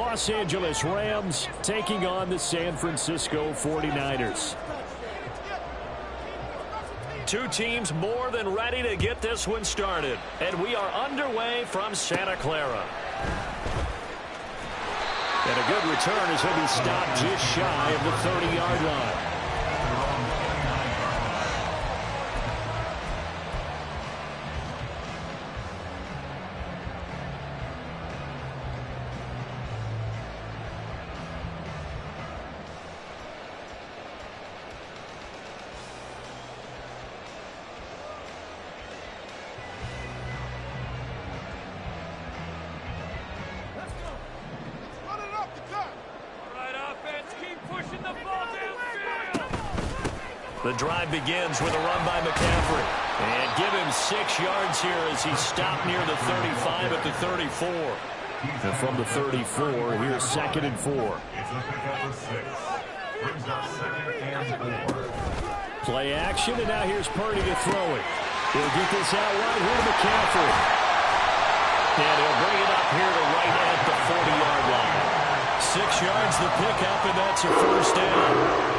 Los Angeles Rams taking on the San Francisco 49ers. Two teams more than ready to get this one started. And we are underway from Santa Clara. And a good return as he'll be stopped just shy of the 30-yard line. The drive begins with a run by McCaffrey. And give him 6 yards here as he's stopped near the 35 at the 34. And from the 34, here's 2nd and 4. Play action, and now here's Purdy to throw it. He'll get this out right here to McCaffrey. And he'll bring it up here to right at the 40-yard line. 6 yards the pickup, and that's a first down.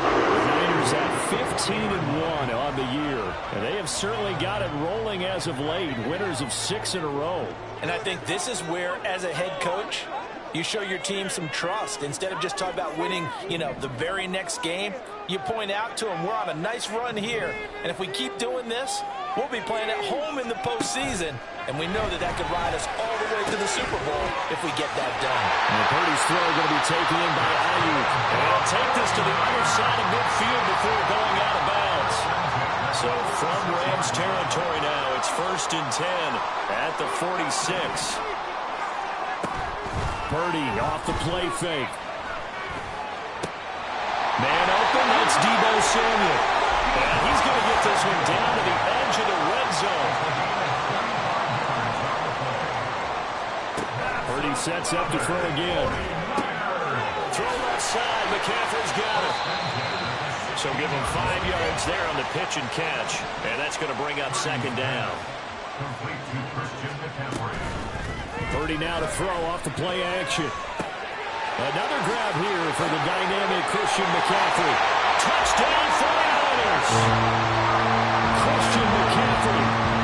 The Niners at 15-1 on the year, and they have certainly got it rolling as of late. Winners of 6 in a row. And I think this is where, as a head coach, you show your team some trust. Instead of just talking about winning, the very next game, you point out to them, we're on a nice run here, and if we keep doing this, we'll be playing at home in the postseason. And we know that could ride us all the way to the Super Bowl if we get that done. And Purdy's throw going to be taken in by Ayuk. And he'll take this to the other side of midfield before going out of bounds. So from Rams territory now, it's 1st and 10 at the 46. Purdy off the play fake. Man open, that's Deebo Samuel. And he's going to get this one down to the edge of the red zone. Purdy sets up to throw again. Throw left side. McCaffrey's got it. So give him 5 yards there on the pitch and catch. And that's going to bring up 2nd down. Purdy now to throw off the play action. Another grab here for the dynamic Christian McCaffrey. Touchdown 49ers. Christian McCaffrey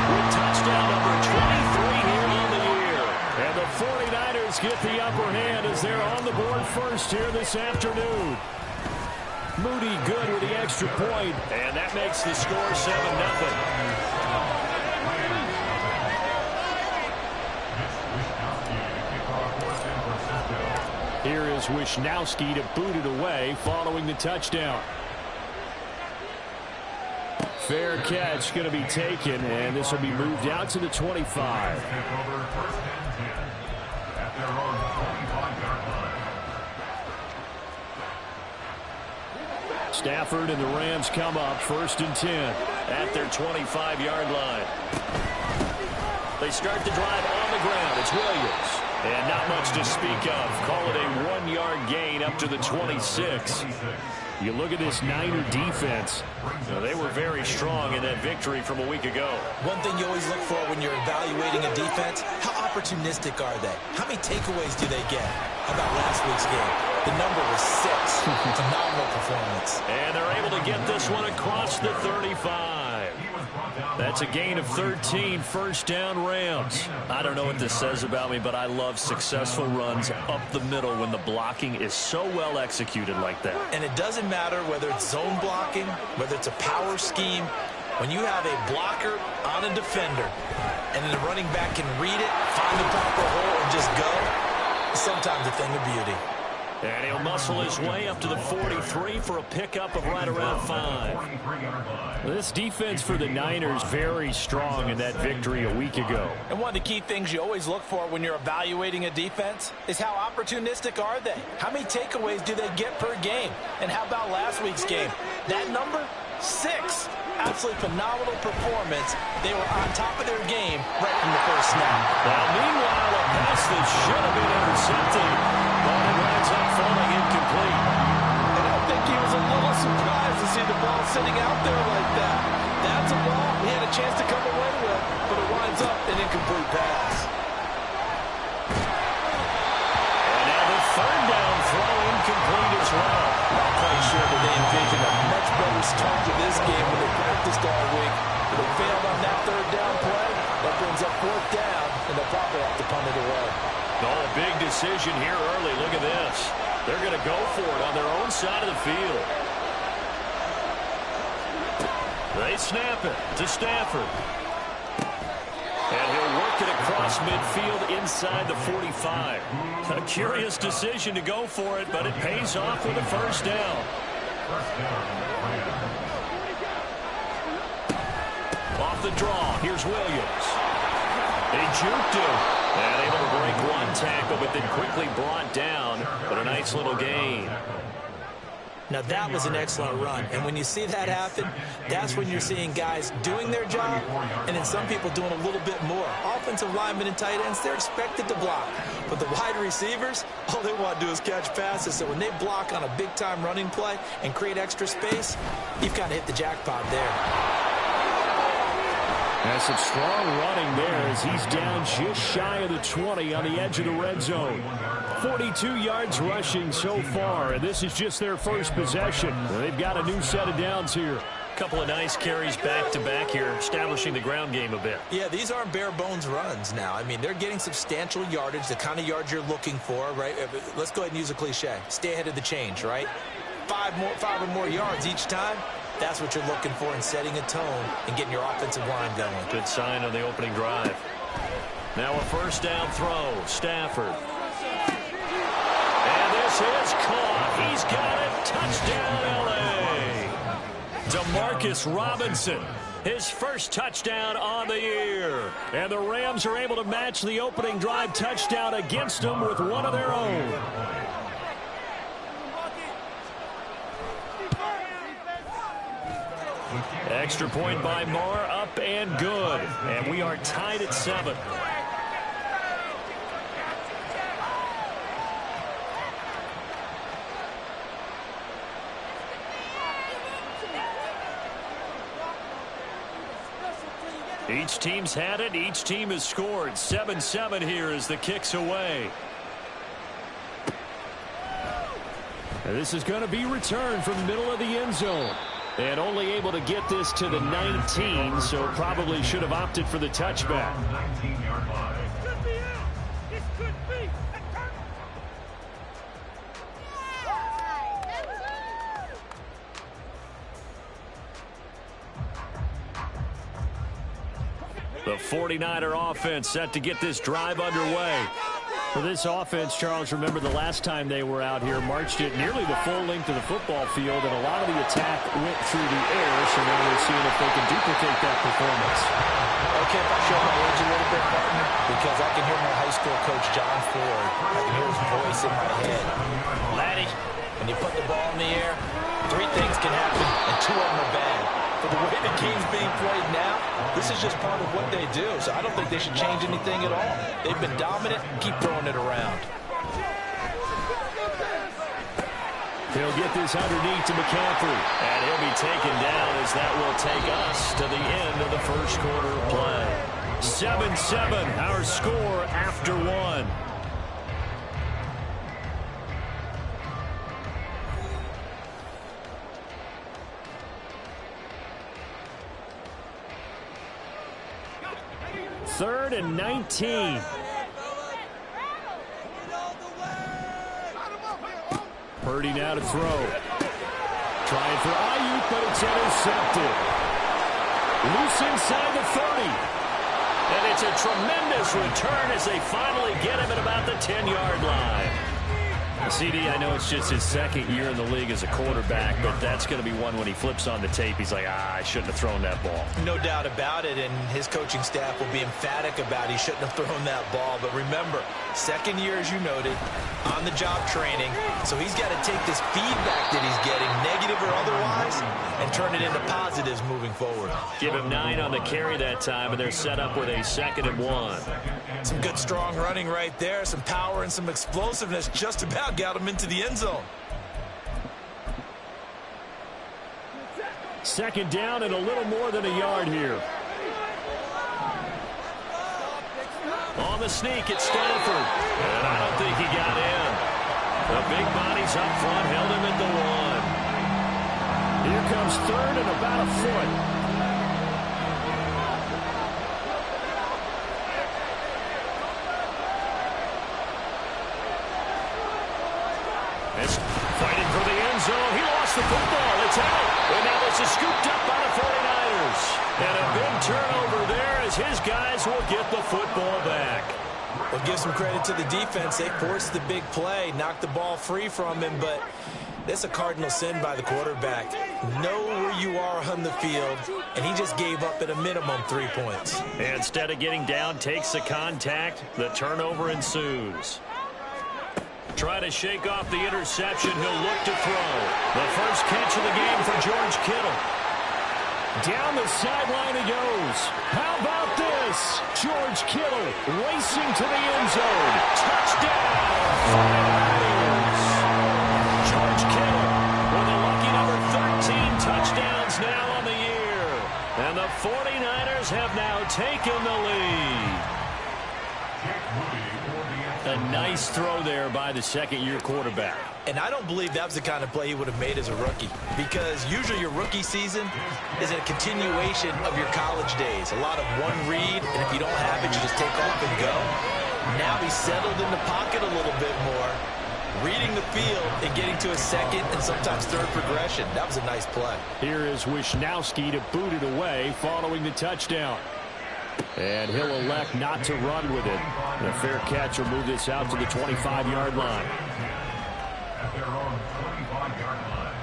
with touchdown number 23 here on the year. And the 49ers get the upper hand as they're on the board first here this afternoon. Moody good with the extra point, and that makes the score 7-0. Here is Wishnowski to boot it away following the touchdown. Fair catch going to be taken, and this will be moved out to the 25. Stafford and the Rams come up 1st and 10 at their 25-yard line. They start the drive on the ground. It's Williams. And not much to speak of. Call it a 1-yard gain up to the 26. You look at this Niner defense. They were very strong in that victory from a week ago. One thing you always look for when you're evaluating a defense, how opportunistic are they? How many takeaways do they get? How about last week's game? The number was 6. Phenomenal performance. And they're able to get this one across the 35. That's a gain of 13, 1st down Rams. I don't know what this says about me, but I love successful runs up the middle when the blocking is so well executed like that. And it doesn't matter whether it's zone blocking, whether it's a power scheme. When you have a blocker on a defender and then the running back can read it, find the proper hole, and just go, it's sometimes a thing of beauty. And he'll muscle his way up to the 43 for a pickup of right around 5. This defense for the Niners very strong in that victory a week ago. And one of the key things you always look for when you're evaluating a defense is how opportunistic are they? How many takeaways do they get per game? And how about last week's game? That number, 6. Absolutely phenomenal performance. They were on top of their game right from the first snap. Now, meanwhile, a pass that should have been intercepted, but it winds up falling incomplete. And I think he was a little surprised to see the ball sitting out there like that. That's a ball he had a chance to come away with, but it winds up an incomplete pass. And now the 3rd probably have to punt it away. Oh, a big decision here early. Look at this. They're going to go for it on their own side of the field. They snap it to Stafford. And he'll work it across midfield inside the 45. A curious decision to go for it, but it pays off with a first down. Off the draw, here's Williams. He juked him. And able to break one tackle, but then quickly brought down. But a nice little gain. Now, that was an excellent run. And when you see that happen, that's when you're seeing guys doing their job and then some people doing a little bit more. Offensive linemen and tight ends, they're expected to block. But the wide receivers, all they want to do is catch passes. So when they block on a big-time running play and create extra space, you've kind of hit the jackpot there. That's some strong running there as he's down just shy of the 20 on the edge of the red zone. 42 yards rushing so far, and this is just their first possession. They've got a new set of downs here. Couple of nice carries back-to-back here, establishing the ground game a bit. Yeah, these aren't bare-bones runs now. I mean, they're getting substantial yardage, the kind of yards you're looking for, right? Let's go ahead and use a cliche. Stay ahead of the change, right? Five or more yards each time. That's what you're looking for in setting a tone and getting your offensive line going. Good sign on the opening drive. Now a first down throw. Stafford. And this is caught. He's got it. Touchdown, L.A. Demarcus Robinson. His first touchdown on the year. And the Rams are able to match the opening drive touchdown against them with one of their own. Extra point by Marr, up and good. And we are tied at 7. Each team's had it. Each team has scored. 7-7 here as the kick's away. And this is going to be returned from the middle of the end zone. And only able to get this to the 19, so probably should have opted for the touchback. The 49er offense set to get this drive underway. For this offense, Charles, remember the last time they were out here, marched it nearly the full length of the football field, and a lot of the attack went through the air, so now they're seeing if they can duplicate that performance. Okay, if I show my age a little bit, partner, because I can hear my high school coach, John Ford. I can hear his voice in my head. Laddie, when you put the ball in the air, 3 things can happen, and 2 of them are bad. For the way the game's being played now, this is just part of what they do. So I don't think they should change anything at all. They've been dominant. Keep throwing it around. He'll get this underneath to McCaffrey. And he'll be taken down as that will take us to the end of the first quarter of play. 7-7, our score after 1. Third and 19. Purdy now to throw. Trying for Ayuk, but it's intercepted. Loose inside the 30. And it's a tremendous return as they finally get him at about the 10-yard line. CD, I know it's just his second year in the league as a quarterback, but that's going to be one when he flips on the tape. He's like, I shouldn't have thrown that ball. No doubt about it, and his coaching staff will be emphatic about he shouldn't have thrown that ball. But remember, second year, as you noted, on-the-job training, so he's got to take this feedback that he's getting, negative or otherwise, and turn it into positives moving forward. Give him 9 on the carry that time, and they're set up with a 2nd and 1. Some good, strong running right there, some power and some explosiveness, just about got him into the end zone. 2nd down and a little more than a yard here. On the sneak, it's Stafford. And I don't think he got in. The big bodies up front held him at the 1. Here comes 3rd and about a foot. It's fighting for the end zone. He lost the football. It's out. And now this is scooped up by the 49ers. And a big turnover there as his guys will get the football back. Well, give some credit to the defense. They forced the big play, knocked the ball free from him, but that's a cardinal sin by the quarterback. Know where you are on the field, and he just gave up at a minimum 3 points. Instead of getting down, takes the contact. The turnover ensues. Trying to shake off the interception. He'll look to throw. The first catch of the game for George Kittle. Down the sideline he goes. How about this? George Kittle racing to the end zone. Touchdown! George Kittle with a lucky number 13 touchdowns now on the year. And the 49ers have now taken the lead. A nice throw there by the second-year quarterback. And I don't believe that was the kind of play he would have made as a rookie, because usually your rookie season is a continuation of your college days. A lot of one read, and if you don't have it, you just take off and go. Now he's settled in the pocket a little bit more, reading the field and getting to a second and sometimes third progression. That was a nice play. Here is Wisnowski to boot it away following the touchdown. And he'll elect not to run with it. The fair catch will move this out to the 25-yard line. At their own 25-yard line.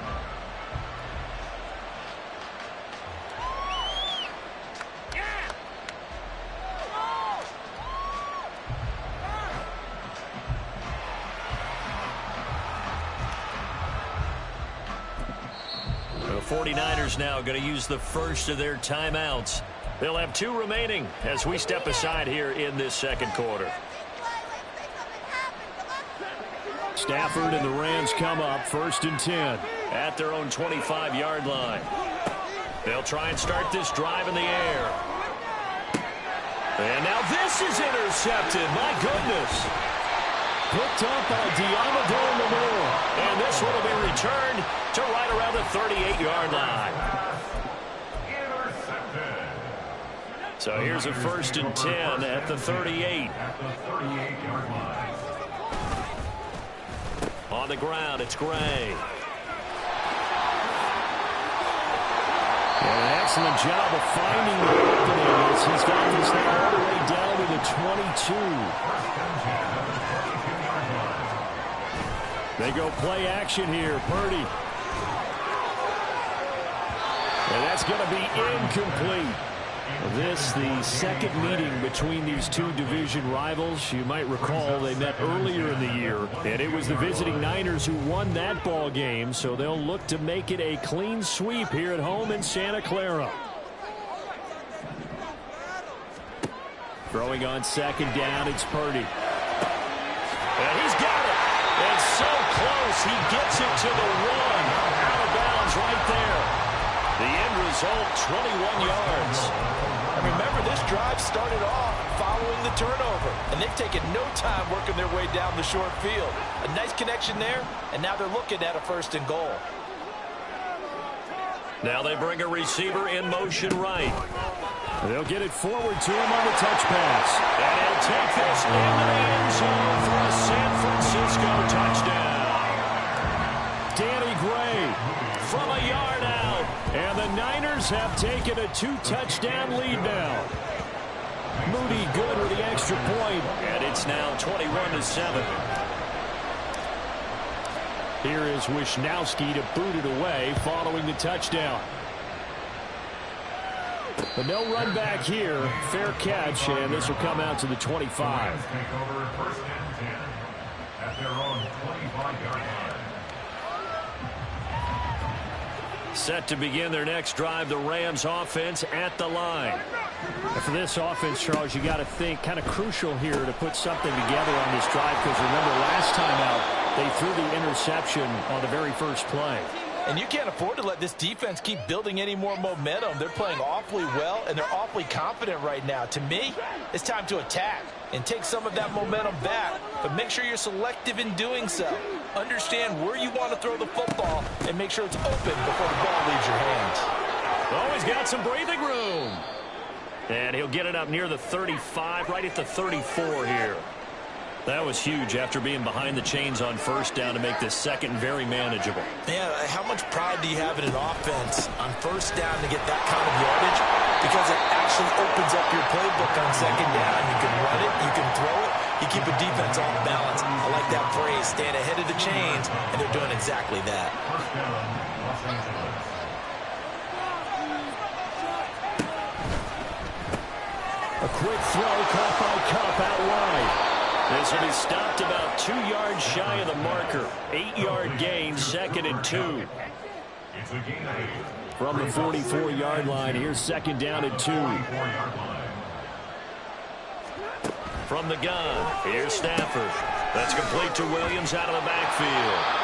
The 49ers now going to use the first of their timeouts. They'll have 2 remaining as we step aside here in this second quarter. Stafford and the Rams come up 1st and 10 at their own 25-yard line. They'll try and start this drive in the air. And now this is intercepted. My goodness. Picked up by Diamado in the middle. And this one will be returned to right around the 38-yard line. So here's a 1st and 10 at the 38. On the ground, it's Gray. And an excellent job of finding the opening as he's got this thing all the way down to the 22. They go play action here. Purdy. And that's going to be incomplete. This, the second meeting between these two division rivals. You might recall they met earlier in the year, and it was the visiting Niners who won that ball game, so they'll look to make it a clean sweep here at home in Santa Clara. Throwing on 2nd down, it's Purdy. And he's got it. And so close, he gets it to the 1. Out of bounds right there. The end result, 21 yards. And remember, this drive started off following the turnover, and they've taken no time working their way down the short field. A nice connection there, and now they're looking at a 1st and goal. Now they bring a receiver in motion right. They'll get it forward to him on the touch pass. And he'll take this into the end zone for a San Francisco touchdown. Danny Gray from a yard out. And the Niners have taken a 2-touchdown lead now. Moody good with the extra point. And it's now 21-7. Here is Wisnowski to boot it away following the touchdown. But no run back here. Fair catch, and this will come out to the 25. Take over 1st and 10 at their own 25-yard line. Set to begin their next drive, the Rams offense at the line. And for this offense, Charles, you got to think kind of crucial here to put something together on this drive, because remember last time out they threw the interception on the very first play. And you can't afford to let this defense keep building any more momentum. They're playing awfully well, and they're awfully confident right now. To me, it's time to attack and take some of that momentum back, but make sure you're selective in doing so. Understand where you want to throw the football and make sure it's open before the ball leaves your hands. Oh, he's got some breathing room. And he'll get it up near the 35, right at the 34 here. That was huge after being behind the chains on first down to make this second very manageable. Yeah, how much pride do you have in an offense on first down to get that kind of yardage? Because it actually opens up your playbook on second down. You can run it, you can throw it, you keep a defense off balance. I like that phrase, staying ahead of the chains, and they're doing exactly that. First down, Los Angeles. A quick throw caught by Kupp out wide. This will be stopped about 2 yards shy of the marker. 8-yard gain, 2nd and 2. It's a gain of 8. From the 44-yard line, here's 2nd down and 2. From the gun, here's Stafford. That's complete to Williams out of the backfield.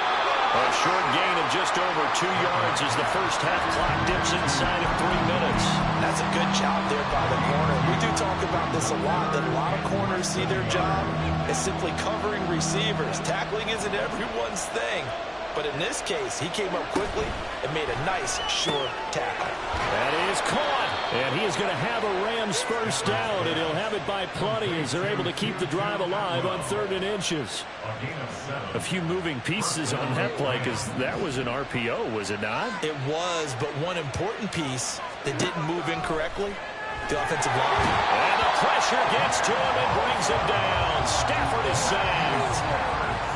A short gain of just over 2 yards as the first half clock dips inside of 3 minutes. That's a good job there by the corner. We do talk about this a lot, that a lot of corners see their job as simply covering receivers. Tackling isn't everyone's thing. But in this case, he came up quickly and made a nice, short tackle. That is caught. And he is going to have a Rams first down, and he'll have it by plenty as they're able to keep the drive alive on 3rd and inches. A few moving pieces on that play because that was an RPO, was it not? It was, but one important piece that didn't move incorrectly, the offensive line. And the pressure gets to him and brings him down. Stafford is sacked.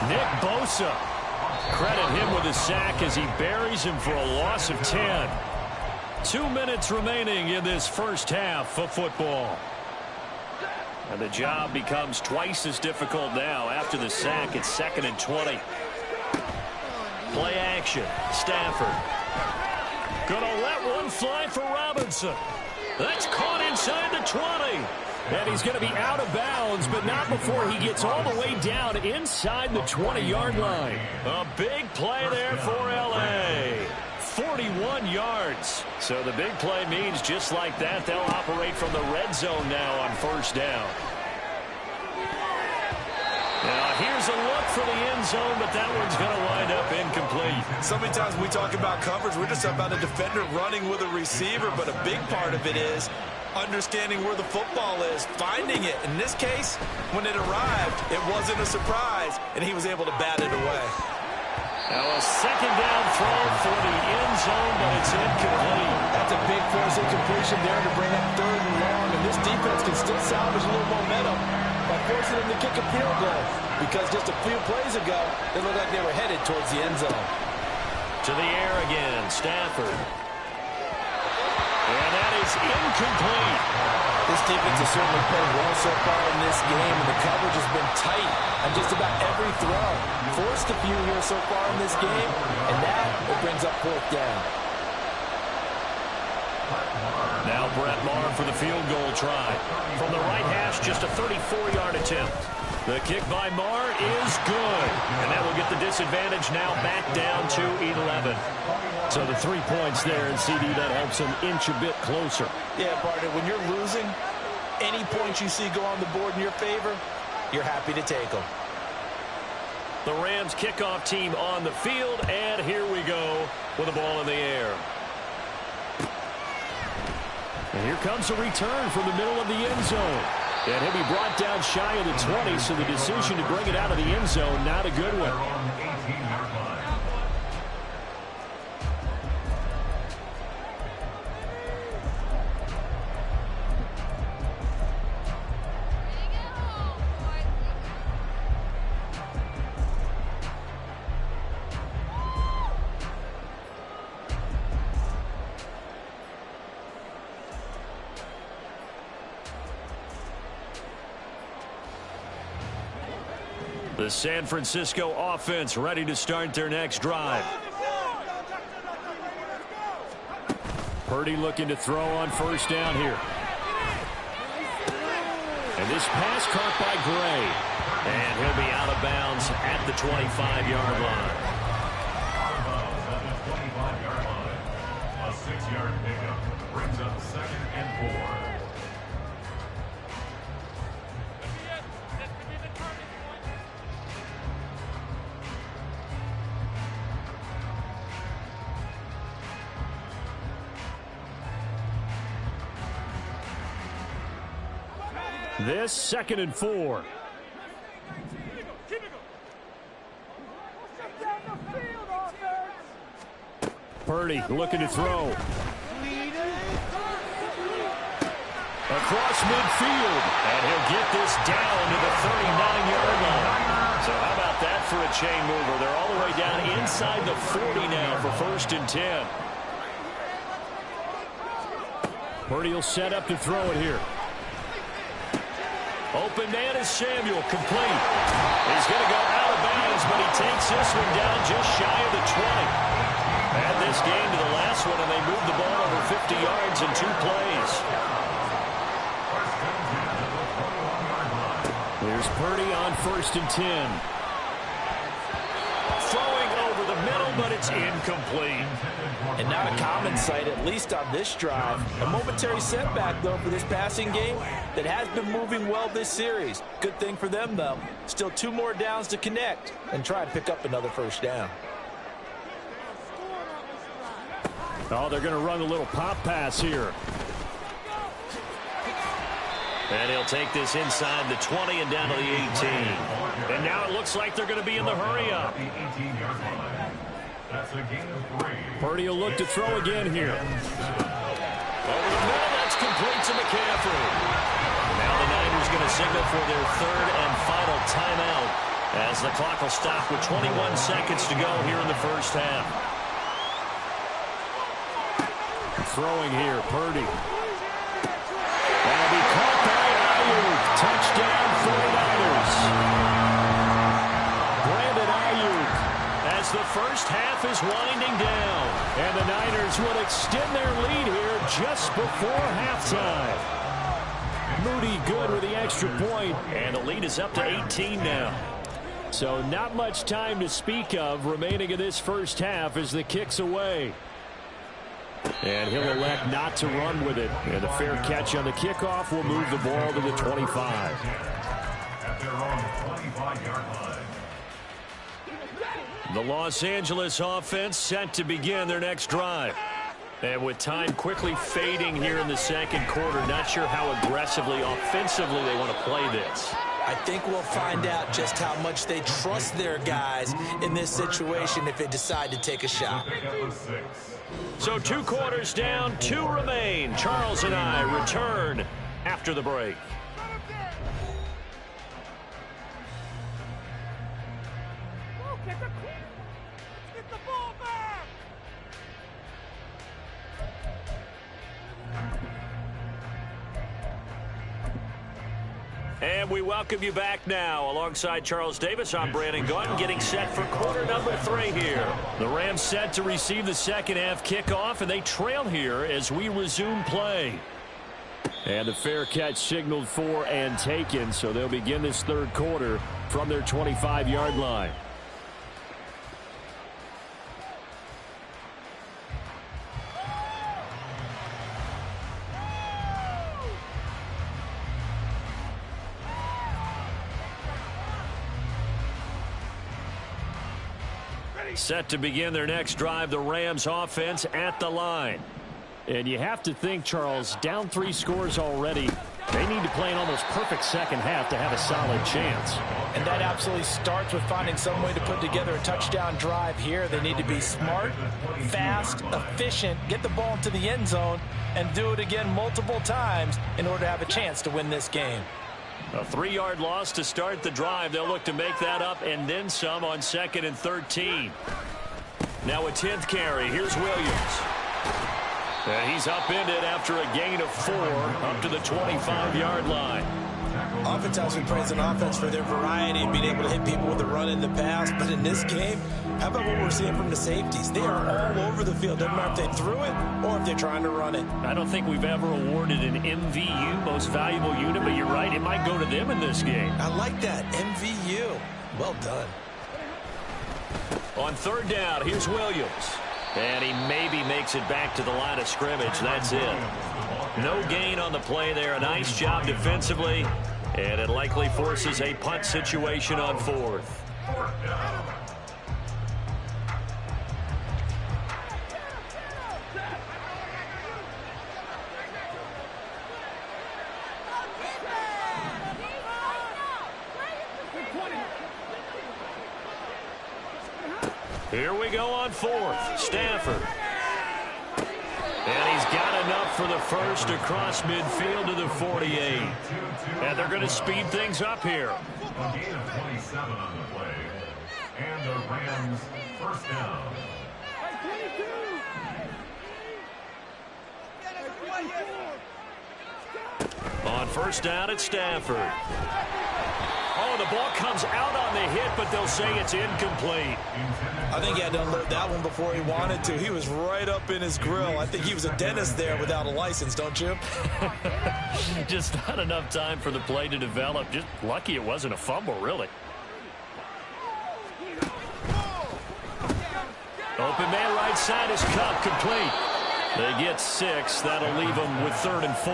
Nick Bosa. Credit him with a sack as he buries him for a loss of 10. 2 minutes remaining in this first half of football. And the job becomes twice as difficult now after the sack. It's 2nd and 20. Play action. Stafford. Gonna let one fly for Robinson. That's caught inside the 20. And he's going to be out of bounds, but not before he gets all the way down inside the 20-yard line. A big play there for L.A. 41 yards. So the big play means just like that, they'll operate from the red zone now on first down. Now here's a look for the end zone, but that one's going to wind up incomplete. So many times when we talk about coverage, we're just about a defender running with a receiver, but a big part of it is understanding where the football is, finding it. In this case, when it arrived, it wasn't a surprise, and he was able to bat it away. Now a second down throw for the end zone, but it's incomplete. That's a big force incompletion there to bring up 3rd and long, and this defense can still salvage a little momentum by forcing them to kick a field goal, because just a few plays ago, it looked like they were headed towards the end zone. To the air again, Stafford. And that is incomplete. This defense has certainly played well so far in this game, and the coverage has been tight on just about every throw. Forced a few here so far in this game, and now it brings up 4th down. Now Brett Maher for the field goal try. From the right hash, just a 34-yard attempt. The kick by Maher is good. And that will get the disadvantage now back down to 11. So the 3 points there, and CD, that helps him inch a bit closer. Yeah, partner, when you're losing, any points you see go on the board in your favor, you're happy to take them. The Rams kickoff team on the field, and here we go with the ball in the air. And here comes a return from the middle of the end zone. And he'll be brought down shy of the 20, so the decision to bring it out of the end zone, not a good one. The San Francisco offense ready to start their next drive. Purdy looking to throw on first down here. And this pass caught by Gray. And he'll be out of bounds at the 25-yard line. A 6-yard pickup brings up 2nd and 4. This 2nd and 4. Purdy looking to throw. Across midfield. And he'll get this down to the 39-yard line. So how about that for a chain mover? They're all the way down inside the 40 now for 1st and 10. Purdy will set up to throw it here. Open man is Samuel, complete. He's going to go out of bounds, but he takes this one down just shy of the 20. Add this game to the last one, and they moved the ball over 50 yards in 2 plays. Here's Purdy on 1st and 10. Throwing over the middle, but it's incomplete. And not a common sight, at least on this drive. A momentary setback, though, for this passing game that has been moving well this series. Good thing for them, though. Still 2 more downs to connect and try and pick up another 1st down. Oh, they're going to run a little pop pass here. And he'll take this inside the 20 and down to the 18. And now it looks like they're going to be in the hurry-up. Purdy will look to throw again here. Over the middle, that's complete to McCaffrey. Now the Niners going to signal for their 3rd and final timeout as the clock will stop with 21 seconds to go here in the 1st half. Throwing here, Purdy. That'll be caught by Ayuk. Touchdown, 49ers. Brandon Ayuk as the 1st half is winding down. And the Niners will extend their lead here just before halftime. Moody good with the extra point. And the lead is up to 18 now. So not much time to speak of remaining in this 1st half as the kick's away. And he'll elect not to run with it. And a fair catch on the kickoff will move the ball to the 25. At their own 25-yard line. The Los Angeles offense set to begin their next drive. And with time quickly fading here in the 2nd quarter, not sure how aggressively, offensively they want to play this. I think we'll find out just how much they trust their guys in this situation if they decide to take a shot. So 2 quarters down, 2 remain. Charles and I return after the break. Get the ball back! And we welcome you back now. Alongside Charles Davis, I'm Brandon Gunn, getting set for quarter number 3 here. The Rams set to receive the 2nd half kickoff, and they trail here as we resume play. And the fair catch signaled for and taken, so they'll begin this 3rd quarter from their 25-yard line. Set to begin their next drive, the Rams offense at the line. And you have to think, Charles, down 3 scores already. They need to play an almost perfect 2nd half to have a solid chance. And that absolutely starts with finding some way to put together a touchdown drive here. They need to be smart, fast, efficient, get the ball into the end zone, and do it again multiple times in order to have a chance to win this game. A 3-yard loss to start the drive. They'll look to make that up and then some on 2nd and 13. Now a 10th carry. Here's Williams. And he's upended after a gain of 4 up to the 25-yard line. Offense has been praised an offense for their variety and being able to hit people with the run in the pass. But in this game, how about what we're seeing from the safeties? They are all over the field. Doesn't matter if they threw it or if they're trying to run it. I don't think we've ever awarded an MVU, most valuable unit, but you're right, it might go to them in this game. I like that, MVU. Well done. On 3rd down, here's Williams. And he maybe makes it back to the line of scrimmage. That's it. No gain on the play there. A nice job defensively. And it likely forces a punt situation on 4th. Here we go on 4th. Stafford. And he's got enough for the first across midfield to the 48. And they're going to speed things up here. A gain of 27 on the play. And the Rams first down. On first down at Stafford. Oh, the ball comes out on the hit, but they'll say it's incomplete. I think he had to unload that one before he wanted to. He was right up in his grill. I think he was a dentist there without a license, don't you? Just not enough time for the play to develop. Just lucky it wasn't a fumble, really. Open man right side is Cup, complete. They get 6. That'll leave them with 3rd and 4.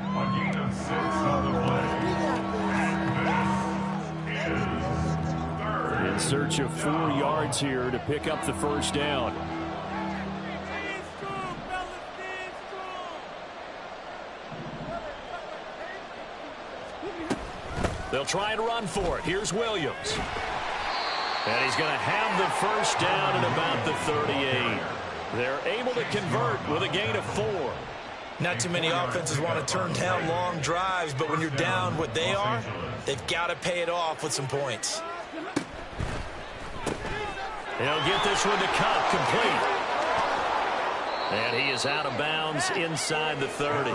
A gain of 6 on the play. And this is 3rd. In search of 4 yards here to pick up the first down. They'll try and run for it. Here's Williams. And he's going to have the first down at about the 38. They're able to convert with a gain of 4. Not too many offenses want to turn down long drives, but when you're down what they are, they've got to pay it off with some points. He'll get this one to Cup, complete. And he is out of bounds inside the 30.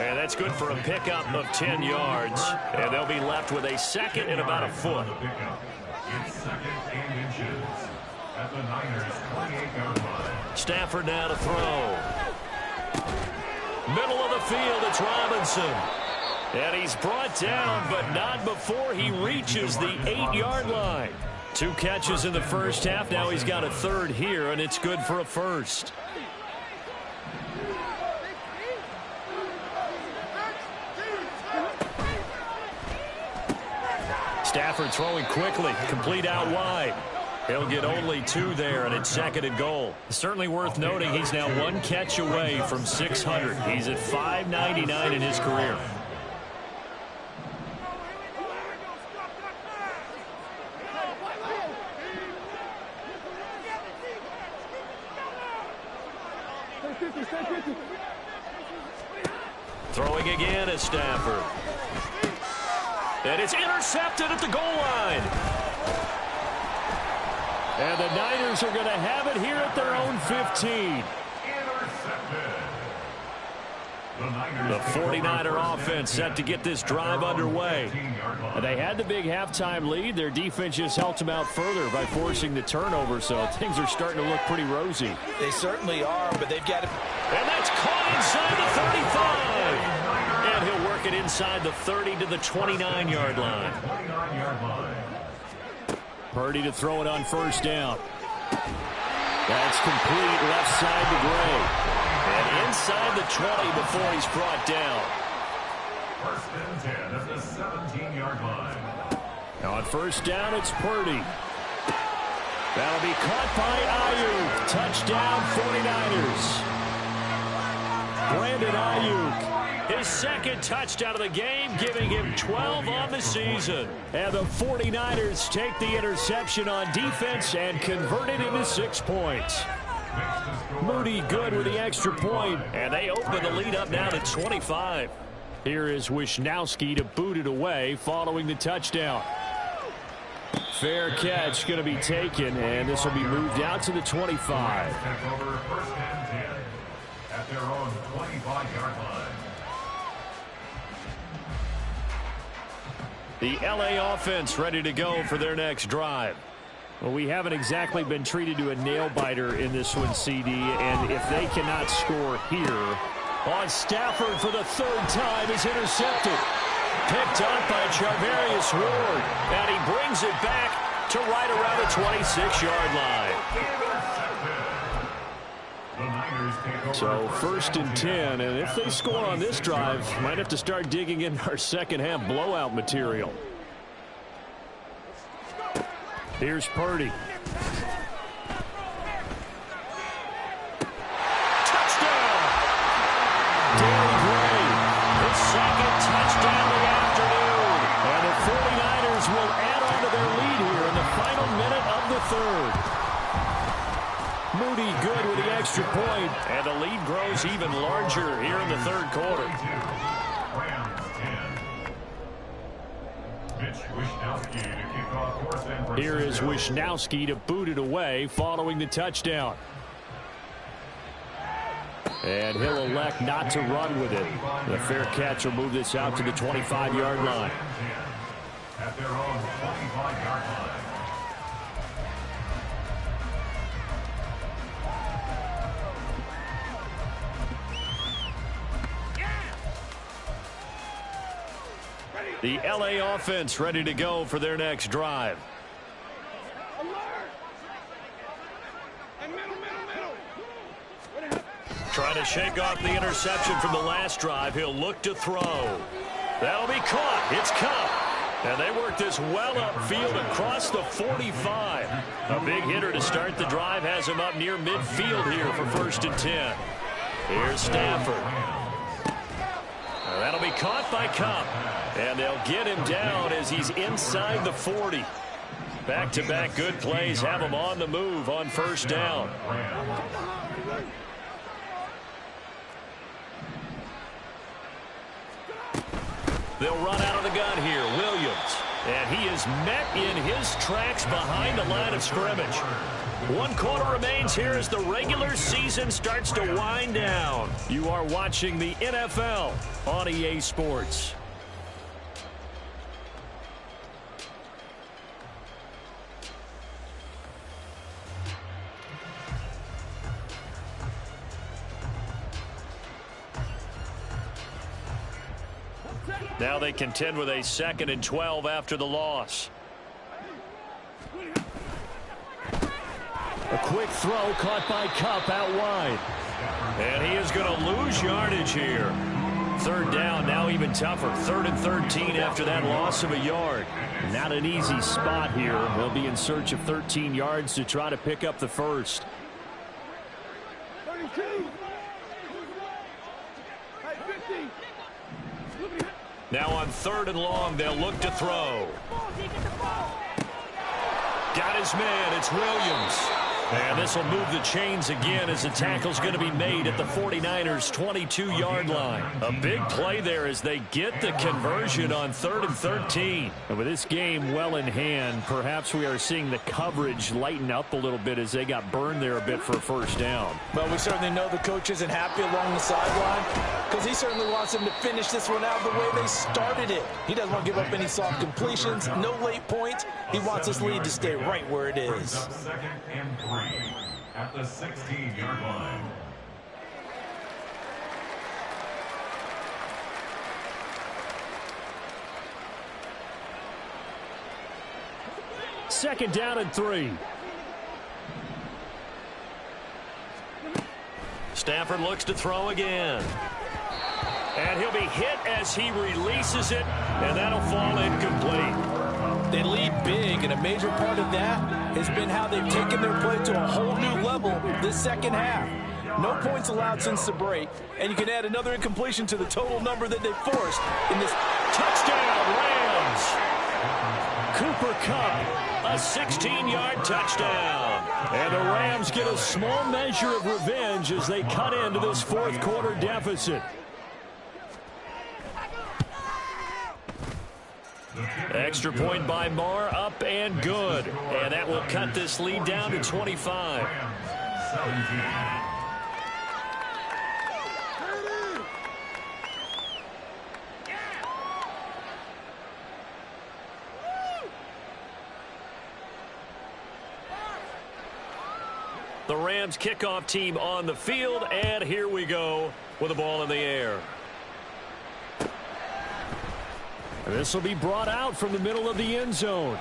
And that's good for a pickup of 10 yards. And they'll be left with a second and about a foot. It's 2nd and inches at the Niners' 28-yard line. Stafford now to throw. Middle of the field, it's Robinson. And he's brought down, but not before he reaches the 8-yard line. 2 catches in the first half. Now he's got a 3rd here, and it's good for a first. Stafford throwing quickly, complete out wide. He'll get only 2 there, and it's 2nd and goal. Certainly worth noting he's now 1 catch away from 600. He's at 599 in his career. Throwing again at Stafford. And it's intercepted at the goal line. And the Niners are going to have it here at their own 15. The 49er offense set to get this drive underway. And they had the big halftime lead. Their defense just helped them out further by forcing the turnover, so things are starting to look pretty rosy. They certainly are, but they've got to... And that's caught inside the 35. And he'll work it inside the 30 to the 29-yard line. Purdy to throw it on first down. That's complete left side to Gray. And inside the 20 before he's brought down. 1st and 10 at the 17-yard line. On first down, it's Purdy. That'll be caught by Ayuk. Touchdown, 49ers. Brandon Ayuk. His 2nd touchdown of the game, giving him 12 on the season. And the 49ers take the interception on defense and convert it into 6 points. Moody good with the extra point, and they open the lead up now to 25. Here is Wisnowski to boot it away following the touchdown. Fair catch going to be taken, and this will be moved out to the 25. Take over 1st and 10 at their own 25-yard line. The LA offense ready to go for their next drive. Well, we haven't exactly been treated to a nail-biter in this one, CD, and if they cannot score here, on Stafford for the 3rd time is intercepted. Picked up by Charvarius Ward, and he brings it back to right around the 26-yard line. So 1st and 10, and if they score on this drive, might have to start digging in our second half blowout material. Here's Purdy. Touchdown! Danny Gray, his 2nd touchdown of the afternoon. And the 49ers will add on to their lead here in the final minute of the 3rd. Moody good with the extra point. And the lead grows even larger here in the third quarter. Rams 10. Here is Wisnowski to boot it away following the touchdown. And he'll elect not to run with it. The fair catch will move this out to the 25-yard line. At their own 25-yard line. The LA offense ready to go for their next drive. Trying to shake off the interception from the last drive. He'll look to throw. That'll be caught. It's Cup. And they work this well upfield across the 45. A big hitter to start the drive has him up near midfield here for 1st and 10. Here's Stafford. That'll be caught by Cup. And they'll get him down as he's inside the 40. Back-to-back good plays have him on the move on 1st down. They'll run out of the gun here. Williams. And he is met in his tracks behind the line of scrimmage. 1 quarter remains here as the regular season starts to wind down. You are watching the NFL on EA Sports. Now they contend with a 2nd and 12 after the loss. A quick throw caught by Cup out wide. And he is going to lose yardage here. 3rd down, now even tougher. 3rd and 13 after that loss of a yard. Not an easy spot here. They'll be in search of 13 yards to try to pick up the first. 32. Hey, 50. Now on 3rd and long, they'll look to throw. Got his man. It's Williams. And this will move the chains again as the tackle's going to be made at the 49ers' 22-yard line. A big play there as they get the conversion on 3rd and 13. And with this game well in hand, perhaps we are seeing the coverage lighten up a little bit as they got burned there a bit for a 1st down. Well, we certainly know the coach isn't happy along the sideline because he certainly wants them to finish this one out the way they started it. He doesn't want to give up any soft completions, no late points. He wants this lead to stay right where it is. 2nd and 3 at the 16-yard line. Second down and 3. Stafford looks to throw again. And he'll be hit as he releases it, and that'll fall incomplete. They lead big, and a major part of that has been how they've taken their play to a whole new level this 2nd half. No points allowed since the break, and you can add another incompletion to the total number that they've forced in this. Touchdown, Rams! Cooper Kupp, A 16-yard touchdown. and the Rams get a small measure of revenge as they cut into this 4th quarter deficit. Extra point by Marr, up and good. And that will cut this lead down to 25. The Rams kickoff team on the field, and here we go with the ball in the air. This will be brought out from the middle of the end zone.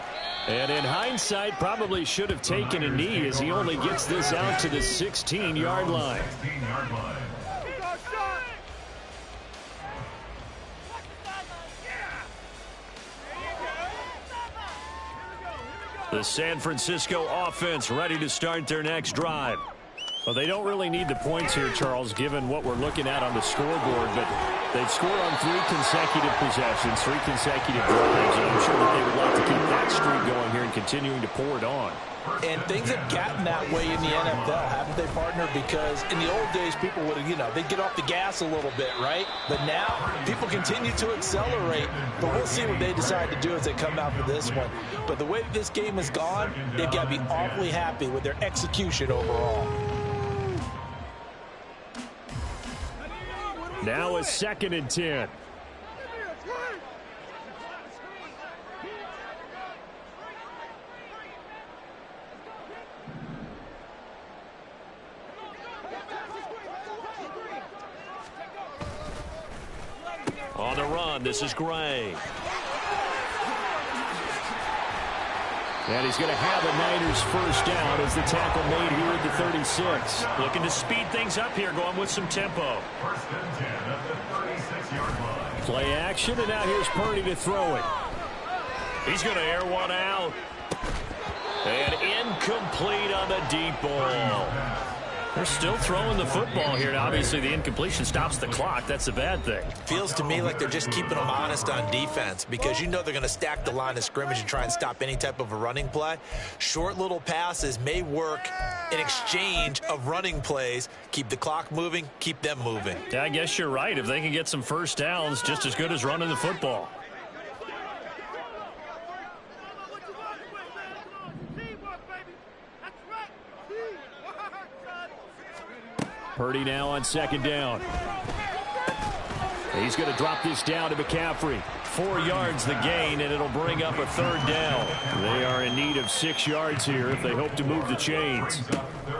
And in hindsight, probably should have taken a knee as he only gets this out to the 16-yard line. The San Francisco offense ready to start their next drive. Well, they don't really need the points here, Charles, given what we're looking at on the scoreboard, but They've scored on 3 consecutive possessions, 3 consecutive drives, and I'm sure that they would like to keep that streak going here and continuing to pour it on. And things have gotten that way in the NFL, haven't they, partner? Because in the old days, people would, they'd get off the gas a little bit, right? But now, people continue to accelerate. But we'll see what they decide to do as they come out for this one. But the way that this game has gone, they've got to be awfully happy with their execution overall. Now a 2nd and 10. On the run, this is Gray. And he's going to have a Niners first down as the tackle made here at the 36. Looking to speed things up here, going with some tempo. First and 10 at the 36-yard line. Play action, and now here's Purdy to throw it. He's going to air one out. And incomplete on the deep ball. They're still throwing the football here. Now, obviously, the incompletion stops the clock. That's a bad thing. Feels to me like they're just keeping them honest on defense because they're going to stack the line of scrimmage and try and stop any type of a running play. Short little passes may work in exchange of running plays. Keep the clock moving, keep them moving. Yeah, I guess you're right. If they can get some first downs, just as good as running the football. Purdy now on 2nd down. He's going to drop this down to McCaffrey. 4 yards the gain, and it'll bring up a 3rd down. They are in need of 6 yards here if they hope to move the chains.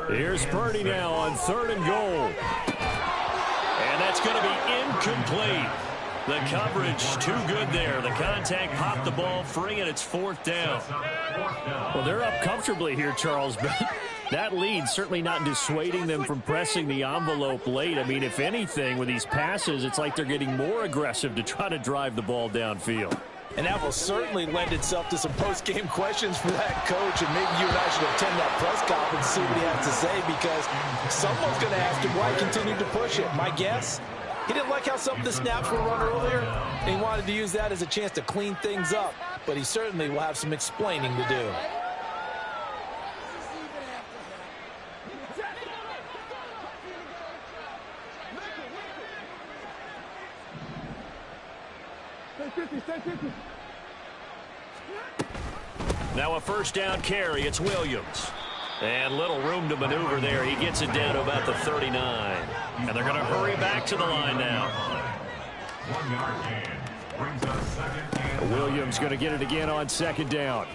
Here's Purdy now on 3rd and goal. And that's going to be incomplete. The coverage too good there. The contact popped the ball free, and it's 4th down. Well, they're up comfortably here, Charles, but that lead certainly not dissuading them from pressing the envelope late. I mean, if anything, with these passes, it's like they're getting more aggressive to try to drive the ball downfield. And that will certainly lend itself to some post-game questions for that coach, and maybe you and I should attend that press conference and see what he has to say, because someone's going to ask him why he continued to push it. My guess, he didn't like how some of the snaps were run earlier, and he wanted to use that as a chance to clean things up, but he certainly will have some explaining to do. Now a first down carry. It's Williams. And little room to maneuver there. He gets it down to about the 39. And they're going to hurry back to the line now. 1 yard gain. Brings up 2nd and Williams going to get it again on 2nd down.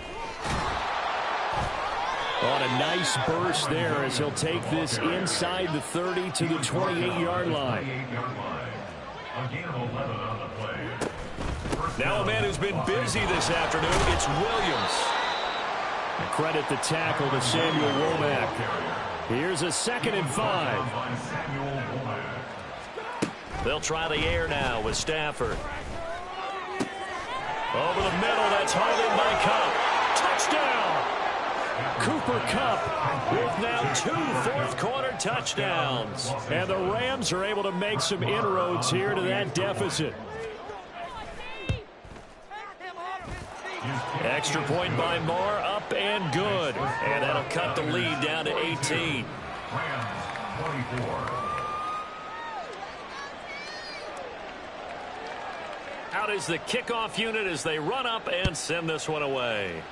On a nice burst there as he'll take this inside the 30 to the 28-yard line. A gain of 11 on the play. Now a man who's been busy this afternoon. It's Williams. Credit the tackle to Samuel Womack. Here's a 2nd and 5. They'll try the air now with Stafford. Over the middle, that's hauled in by Kupp. Touchdown! Cooper Kupp With now 2 fourth-quarter touchdowns. And the Rams are able to make some inroads here to that deficit. Extra point by Moore, up and good. And that'll cut the lead down to 18. Rams 24. Out is the kickoff unit as they run up and send this one away.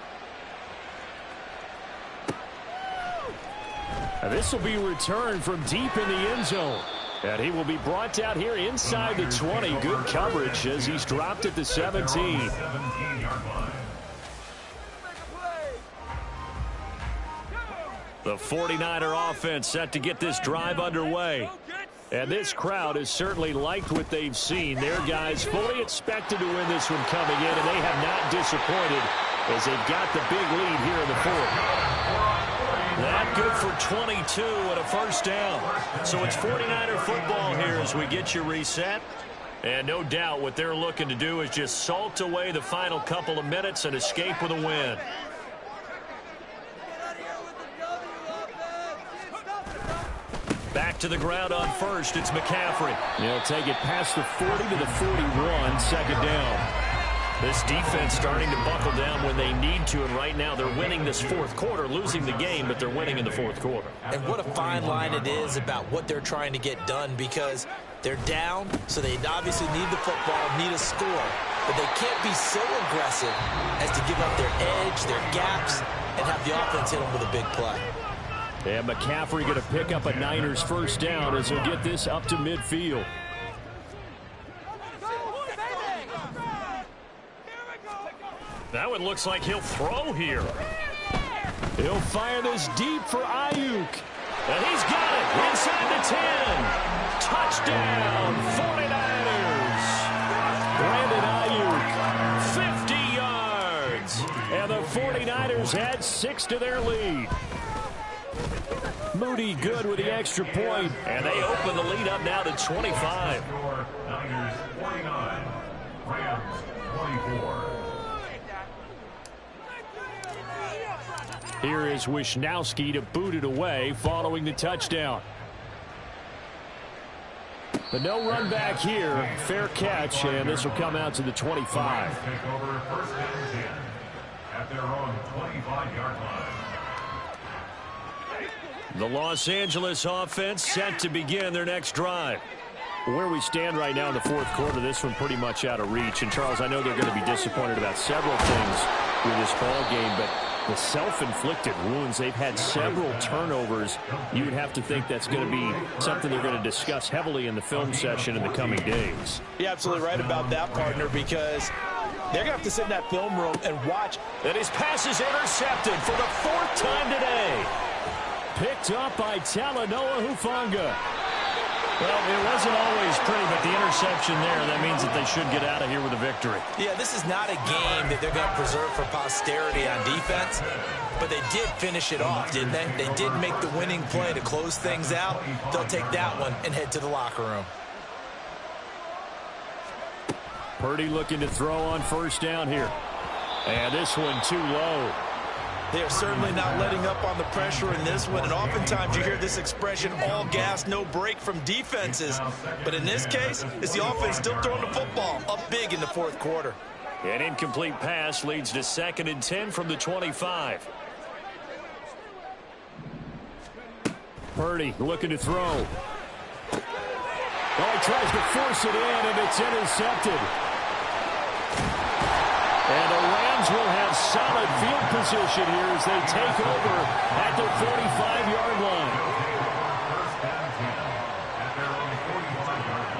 And this will be returned from deep in the end zone. And he will be brought down here inside the 20. Good coverage as he's dropped at the 17. 17-yard line. The 49er offense set to get this drive underway. And this crowd has certainly liked what they've seen. Their guys fully expected to win this one coming in, and they have not disappointed as they've got the big lead here in the 4th. That good for 22 and a first down. So it's 49er football here as we get you reset. And no doubt what they're looking to do is just salt away the final couple of minutes and escape with a win. Back back to the ground on first. It's McCaffrey. He'll take it past the 40 to the 41, second down. This defense starting to buckle down when they need to, and right now they're winning this fourth quarter, losing the game, but they're winning in the fourth quarter. And what a fine line it is about what they're trying to get done, because they're down, so they obviously need the football, need a score, but they can't be so aggressive as to give up their edge, their gaps, and have the offense hit them with a big play. And McCaffrey going to pick up a Niners first down as he'll get this up to midfield. That one looks like he'll throw here. He'll fire this deep for Ayuk. And he's got it inside the 10. Touchdown, 49ers. Brandon Ayuk. 50 yards. And the 49ers add 6 to their lead. Moody good with the extra point. And they open the lead up now to 25. Niners 49, Rams 24. Here is Wisnowski to boot it away following the touchdown. The no run back here. Fair catch, and this will come out to the 25. Take over first and 10 at their own 25-yard line. The Los Angeles offense set to begin their next drive. Where we stand right now in the fourth quarter, this one pretty much out of reach. And, Charles, I know they're going to be disappointed about several things with this ball game, but the self-inflicted wounds, they've had several turnovers. You would have to think that's going to be something they're going to discuss heavily in the film session in the coming days. You're absolutely right about that, partner, because they're going to have to sit in that film room and watch. And his pass is intercepted for the 4th time today. Picked up by Talanoa Hufanga. Well, it wasn't always pretty, but the interception there, that means that they should get out of here with a victory. Yeah, this is not a game that they're going to preserve for posterity on defense, but they did finish it off, didn't they? They did make the winning play to close things out. They'll take that one and head to the locker room. Purdy looking to throw on first down here. And this one too low. They are certainly not letting up on the pressure in this one, and oftentimes you hear this expression, all gas, no break from defenses. But in this case, it's the offense still throwing the football up big in the fourth quarter. An incomplete pass leads to 2nd and 10 from the 25. Purdy looking to throw. Oh, he tries to force it in, and it's intercepted. And the Rams will have solid field position here as they take over at the 45-yard line.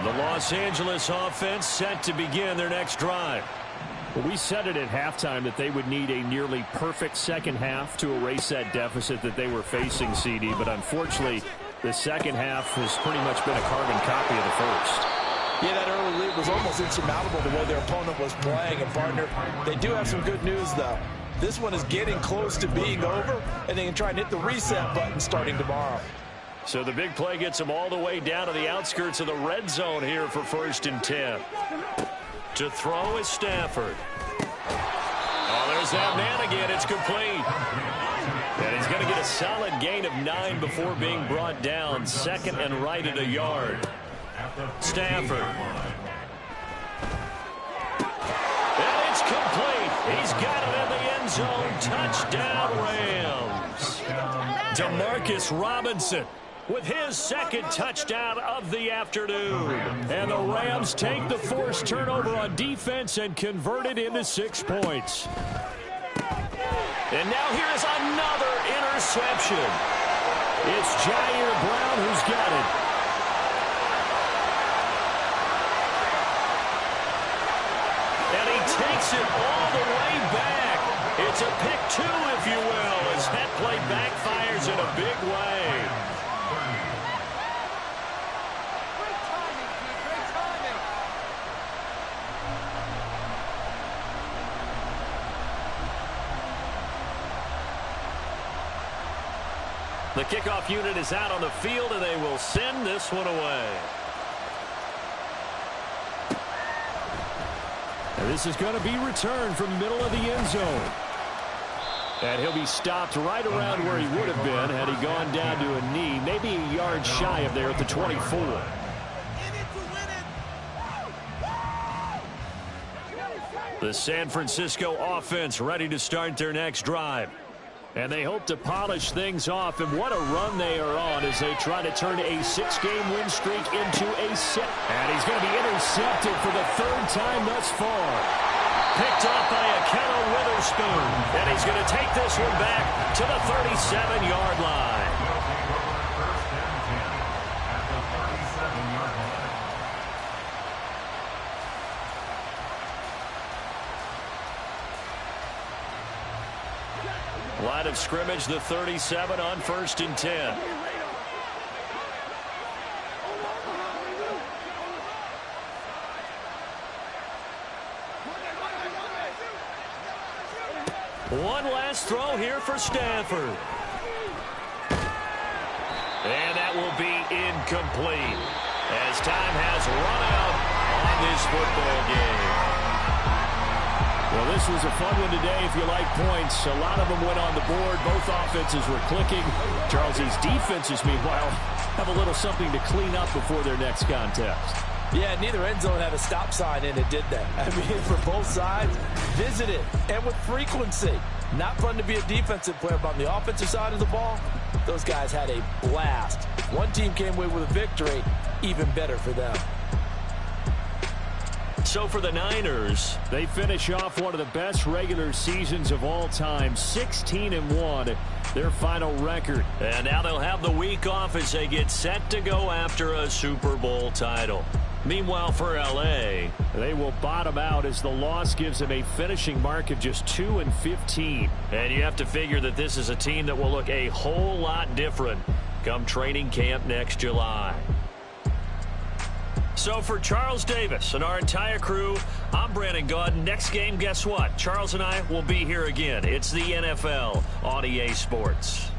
The Los Angeles offense set to begin their next drive. Well, we said it at halftime that they would need a nearly perfect second half to erase that deficit that they were facing, CD. But unfortunately, the second half has pretty much been a carbon copy of the first. Yeah, that early lead was almost insurmountable the way their opponent was playing. And, partner, they do have some good news, though. This one is getting close to being over, and they can try and hit the reset button starting tomorrow. So the big play gets them all the way down to the outskirts of the red zone here for 1st and 10. To throw is Stafford. Oh, there's that man again. It's complete. And he's going to get a solid gain of 9 before being brought down. 2nd and right at a yard. Stafford. And it's complete. He's got it in the end zone. Touchdown, Rams. Demarcus Robinson with his 2nd touchdown of the afternoon. And the Rams take the forced turnover on defense and convert it into 6 points. And now here is another interception. It's Jair Brown who's got it. And he takes it all the way back. It's a pick 2, if you will, as that play backfires in a big way. The kickoff unit is out on the field, and they will send this one away. And this is going to be returned from the middle of the end zone. And he'll be stopped right around where he would have been had he gone down to a knee, maybe a yard shy of there at the 24. The San Francisco offense ready to start their next drive. And they hope to polish things off, and what a run they are on as they try to turn a 6-game win streak into a 7. And he's going to be intercepted for the 3rd time thus far. Picked off by Akello Witherspoon, and he's going to take this one back to the 37-yard line. Line of scrimmage, the 37 on 1st and 10. One last throw here for Stanford. And that will be incomplete as time has run out on this football game. Well, this was a fun one today if you like points. A lot of them went on the board. Both offenses were clicking. Charles, these defenses, meanwhile, have a little something to clean up before their next contest. Yeah, neither end zone had a stop sign in it, did they? I mean, for both sides, visit it, and with frequency. Not fun to be a defensive player, but on the offensive side of the ball, those guys had a blast. One team came away with a victory, even better for them. So for the Niners, they finish off one of the best regular seasons of all time, 16-1, their final record. And now they'll have the week off as they get set to go after a Super Bowl title. Meanwhile, for L.A., they will bottom out as the loss gives them a finishing mark of just 2-15. And you have to figure that this is a team that will look a whole lot different come training camp next July. So for Charles Davis and our entire crew, I'm Brandon Gaud. Next game, guess what? Charles and I will be here again. It's the NFL on EA Sports.